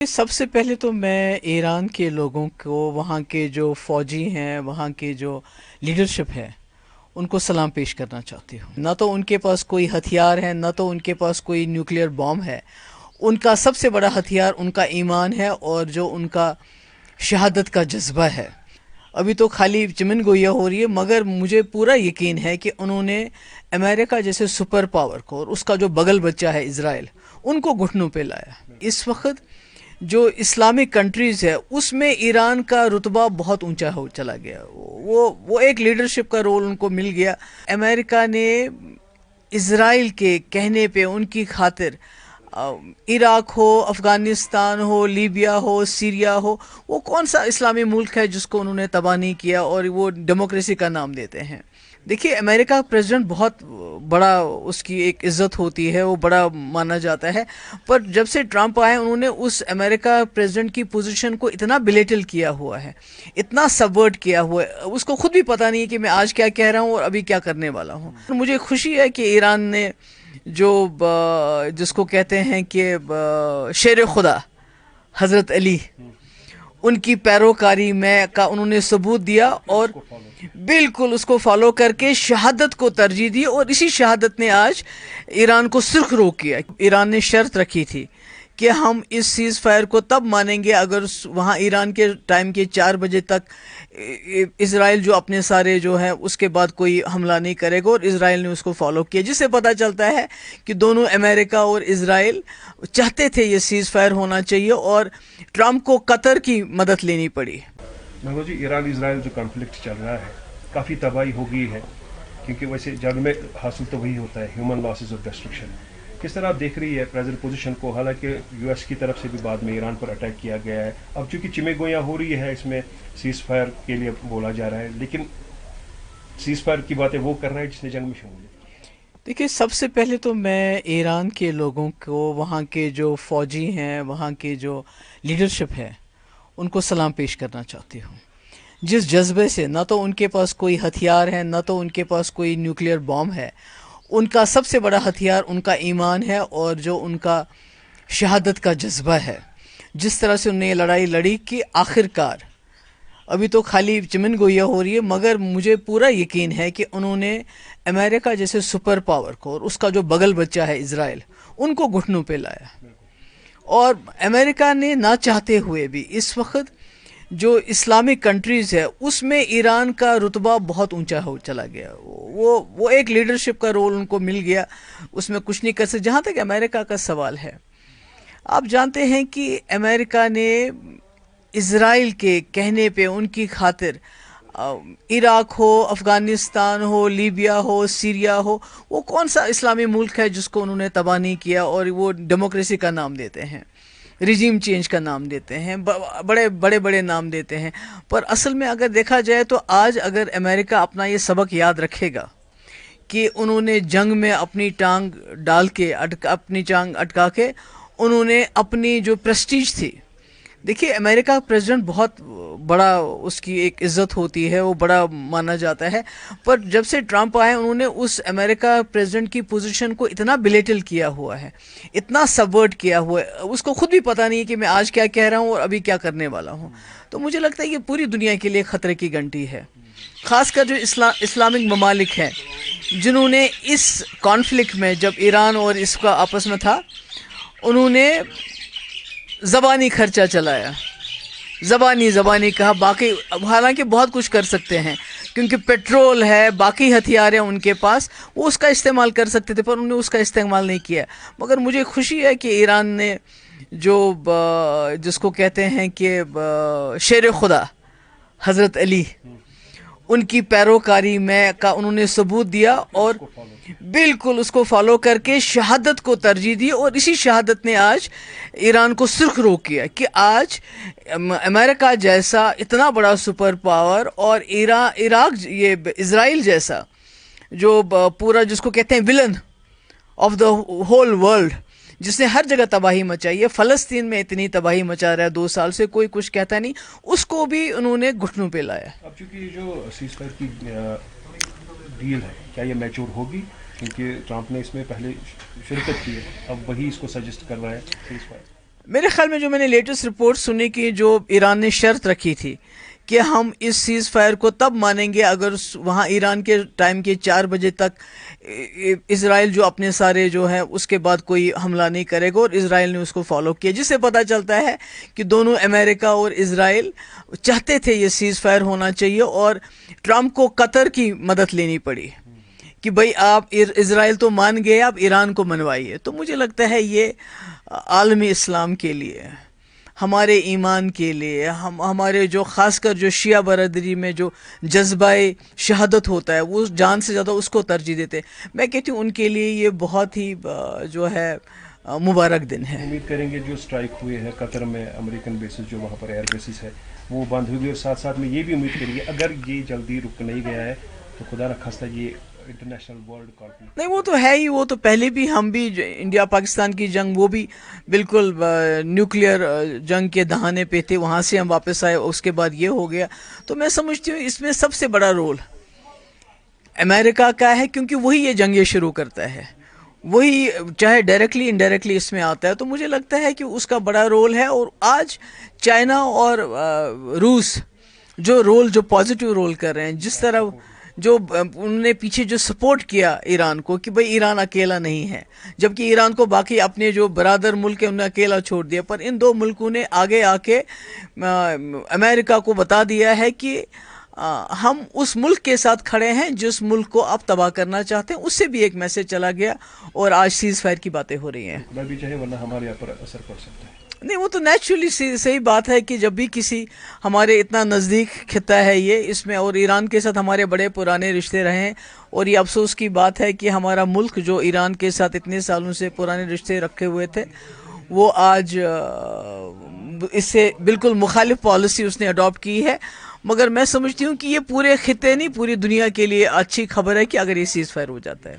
سب سے پہلے تو میں ایران کے لوگوں کو، وہاں کے جو فوجی ہیں، وہاں کے جو لیڈرشپ ہے، ان کو سلام پیش کرنا چاہتی ہوں۔ نہ تو ان کے پاس کوئی ہتھیار ہے، نہ تو ان کے پاس کوئی نیوکلیئر بام ہے۔ ان کا سب سے بڑا ہتھیار ان کا ایمان ہے اور جو ان کا شہادت کا جذبہ ہے۔ ابھی تو خالی چمن گویا ہو رہی ہے، مگر مجھے پورا یقین ہے کہ انہوں نے امریکہ جیسے سپر پاور کو اور اس کا جو بغل بچہ ہے اسرائیل، ان کو گھٹنوں پہ لایا۔ اس وقت جو اسلامک کنٹریز ہے اس میں ایران کا رتبہ بہت اونچا ہو چلا گیا۔ وہ ایک لیڈرشپ کا رول ان کو مل گیا۔ امریکہ نے اسرائیل کے کہنے پہ ان کی خاطر عراق ہو، افغانستان ہو، لیبیا ہو، سیریا ہو، وہ کون سا اسلامی ملک ہے جس کو انہوں نے تباہ نہیں کیا اور وہ ڈیموکریسی کا نام دیتے ہیں۔ دیکھیے، امریکہ کا پریزیڈنٹ بہت بڑا، اس کی ایک عزت ہوتی ہے، وہ بڑا مانا جاتا ہے، پر جب سے ٹرمپ آئے انہوں نے اس امریکہ پریزیڈنٹ کی پوزیشن کو اتنا بلیٹل کیا ہوا ہے، اتنا سبورٹ کیا ہوا ہے، اس کو خود بھی پتہ نہیں ہے کہ میں آج کیا کہہ رہا ہوں اور ابھی کیا کرنے والا ہوں۔ مجھے خوشی ہے کہ ایران نے جو جس کو کہتے ہیں کہ شیر خدا حضرت علی، ان کی پیروکاری میں کا انہوں نے ثبوت دیا اور بالکل اس کو فالو کر کے شہادت کو ترجیح دی، اور اسی شہادت نے آج ایران کو سرخ رو کیا۔ ایران نے شرط رکھی تھی کہ ہم اس سیز فائر کو تب مانیں گے اگر وہاں ایران کے ٹائم کے 4 بجے تک اسرائیل جو اپنے سارے جو ہیں اس کے بعد کوئی حملہ نہیں کرے گا، اور اسرائیل نے اس کو فالو کیا، جس سے پتہ چلتا ہے کہ دونوں امریکہ اور اسرائیل چاہتے تھے یہ سیز فائر ہونا چاہیے، اور ٹرمپ کو قطر کی مدد لینی پڑی۔ محمود جی، ایران اسرائیل جو کانفلکٹ چل رہا ہے کافی تباہی ہو گئی ہے، کیونکہ ویسے جنگ میں حاصل تو وہی ہوتا ہے، ہیومن لاسز اور ڈسٹرکشن۔ کس طرح آپ دیکھ رہی ہے پریزنٹ پوزیشن کو؟ حالانکہ یو ایس کی طرف سے بھی بعد میں ایران پر اٹیک کیا گیا ہے، اب چونکہ چمے گویاں ہو رہی ہے، اس میں سیز فائر کے لیے بولا جا رہا ہے، لیکن سیز فائر کی باتیں وہ کر رہا ہے جس نے جنگ میں شمولیت۔ دیکھیے، سب سے پہلے تو میں ایران کے لوگوں کو، وہاں کے جو فوجی ہیں، وہاں کے جو لیڈرشپ ہے، ان کو سلام پیش کرنا چاہتی ہوں۔ جس جذبے سے، نہ تو ان کے پاس کوئی ہتھیار ہے، نہ تو ان کے پاس کوئی نیوکلیئر بام ہے، ان کا سب سے بڑا ہتھیار ان کا ایمان ہے اور جو ان کا شہادت کا جذبہ ہے۔ جس طرح سے انہوں نے یہ لڑائی لڑی کہ آخر کار، ابھی تو خالی چمن گویا ہو رہی ہے، مگر مجھے پورا یقین ہے کہ انہوں نے امریکہ جیسے سپر پاور کو اور اس کا جو بغل بچہ ہے اسرائیل، ان کو گھٹنوں پہ لایا۔ اور امریکہ نے نہ چاہتے ہوئے بھی اس وقت جو اسلامک کنٹریز ہے اس میں ایران کا رتبہ بہت اونچا ہو چلا گیا۔ وہ ایک لیڈرشپ کا رول ان کو مل گیا، اس میں کچھ نہیں کر سکتے۔ جہاں تک امریکہ کا سوال ہے، آپ جانتے ہیں کہ امریکہ نے اسرائیل کے کہنے پہ ان کی خاطر عراق ہو، افغانستان ہو، لیبیا ہو، سیریا ہو، وہ کون سا اسلامی ملک ہے جس کو انہوں نے تباہ نہیں کیا اور وہ ڈیموکریسی کا نام دیتے ہیں، ریجیم چینج کا نام دیتے ہیں، بڑے بڑے نام دیتے ہیں، پر اصل میں اگر دیکھا جائے تو آج اگر امریکہ اپنا یہ سبق یاد رکھے گا کہ انہوں نے جنگ میں اپنی ٹانگ ڈال کے اپنی ٹانگ اٹکا کے انہوں نے اپنی جو پریسٹیج تھی، دیکھیے امریکہ کا پریزیڈنٹ بہت بڑا، اس کی ایک عزت ہوتی ہے، وہ بڑا مانا جاتا ہے، پر جب سے ٹرمپ آئے انہوں نے اس امریکہ پریزیڈنٹ کی پوزیشن کو اتنا بلیٹل کیا ہوا ہے، اتنا سبورٹ کیا ہوا ہے، اس کو خود بھی پتہ نہیں ہے کہ میں آج کیا کہہ رہا ہوں اور ابھی کیا کرنے والا ہوں۔ تو مجھے لگتا ہے یہ پوری دنیا کے لیے خطرے کی گھنٹی ہے، خاص کر جو اسلامک ممالک ہیں جنہوں نے اس کانفلکٹ میں، جب ایران اور اس کا آپس میں تھا، انہوں نے زبانی خرچہ چلایا، زبانی کہا، باقی حالانکہ بہت کچھ کر سکتے ہیں کیونکہ پیٹرول ہے، باقی ہتھیار ہیں ان کے پاس، وہ اس کا استعمال کر سکتے تھے، پر انہوں نے اس کا استعمال نہیں کیا۔ مگر مجھے خوشی ہے کہ ایران نے جو جس کو کہتے ہیں کہ شیر خدا حضرت علی، ان کی پیروکاری میں کا انہوں نے ثبوت دیا اور بالکل اس کو فالو کر کے شہادت کو ترجیح دی، اور اسی شہادت نے آج ایران کو سرخ رو کیا کہ آج امریکہ جیسا اتنا بڑا سپر پاور اور عراق، یہ اسرائیل جیسا جو پورا جس کو کہتے ہیں ولن آف دا ہول ورلڈ، جس نے ہر جگہ تباہی مچائی ہے، فلسطین میں اتنی تباہی مچا رہا ہے 2 سال سے، کوئی کچھ کہتا نہیں، اس کو بھی انہوں نے گھٹنوں پہ لایا۔ اب چونکہ جو سیز فائر کی ڈیل ہے، کیا یہ میچور ہوگی؟ کیونکہ ٹرمپ نے اس میں پہلے شرکت کی ہے، اب وہی اس کو سجیسٹ کر رہا ہے سیز فائر۔ میرے خیال میں جو میں نے لیٹسٹ رپورٹ سنی کہ جو ایران نے شرط رکھی تھی کہ ہم اس سیز فائر کو تب مانیں گے اگر وہاں ایران کے ٹائم کے 4 بجے تک اسرائیل جو اپنے سارے جو ہے اس کے بعد کوئی حملہ نہیں کرے گا، اور اسرائیل نے اس کو فالو کیا، جس سے پتہ چلتا ہے کہ دونوں امریکہ اور اسرائیل چاہتے تھے یہ سیز فائر ہونا چاہیے، اور ٹرمپ کو قطر کی مدد لینی پڑی کہ بھئی آپ اسرائیل تو مان گئے، آپ ایران کو منوائیے۔ تو مجھے لگتا ہے یہ عالم اسلام کے لیے، ہمارے ایمان کے لیے، ہمارے جو خاص کر جو شیعہ برادری میں جو جذبہ شہادت ہوتا ہے وہ جان سے زیادہ اس کو ترجیح دیتے، میں کہتی ہوں ان کے لیے یہ بہت ہی جو ہے مبارک دن ہے۔ امید کریں گے جو اسٹرائک ہوئے ہیں قطر میں امریکن بیسز جو وہاں پر ایئر بیسز ہے وہ بند ہوگی، اور ساتھ ساتھ میں یہ بھی امید کریں گے اگر یہ جلدی رک نہیں گیا ہے تو خدا نہ خواستہ یہ انٹرنیشنل ورلڈ کانفلکٹ۔ نہیں وہ تو ہے ہی، وہ تو پہلے بھی ہم بھی انڈیا پاکستان کی جنگ وہ بھی بالکل نیوکلیئر جنگ کے دہانے پہ تھے، وہاں سے ہم واپس آئے، اس کے بعد یہ ہو گیا۔ تو میں سمجھتی ہوں اس میں سب سے بڑا رول امریکہ کا ہے، کیونکہ وہی یہ جنگیں شروع کرتا ہے، وہی چاہے ڈائریکٹلی انڈائریکٹلی اس میں آتا ہے۔ تو مجھے لگتا ہے کہ اس کا بڑا رول ہے، اور آج چائنا اور روس جو پازیٹیو رول کر رہے ہیں، جس طرح جو انہوں نے پیچھے جو سپورٹ کیا ایران کو کہ بھئی ایران اکیلا نہیں ہے، جبکہ ایران کو باقی اپنے جو برادر ملک ہیں انہوں نے اکیلا چھوڑ دیا، پر ان دو ملکوں نے آگے آ کے امریکہ کو بتا دیا ہے کہ ہم اس ملک کے ساتھ کھڑے ہیں جس ملک کو آپ تباہ کرنا چاہتے ہیں۔ اس سے بھی ایک میسج چلا گیا، اور آج سیز فائر کی باتیں ہو رہی ہیں۔ خدا بھی چاہے ورنہ ہمارے یہاں پر اثر پڑ سکتا ہے۔ نہیں وہ تو نیچرلی صحیح بات ہے کہ جب بھی کسی ہمارے اتنا نزدیک خطہ ہے یہ، اس میں اور ایران کے ساتھ ہمارے بڑے پرانے رشتے رہے ہیں، اور یہ افسوس کی بات ہے کہ ہمارا ملک جو ایران کے ساتھ اتنے سالوں سے پرانے رشتے رکھے ہوئے تھے وہ آج اس سے بالکل مخالف پالیسی اس نے اڈاپٹ کی ہے۔ مگر میں سمجھتی ہوں کہ یہ پورے خطے نہیں، پوری دنیا کے لیے اچھی خبر ہے کہ اگر یہ سیز فائر ہو جاتا ہے۔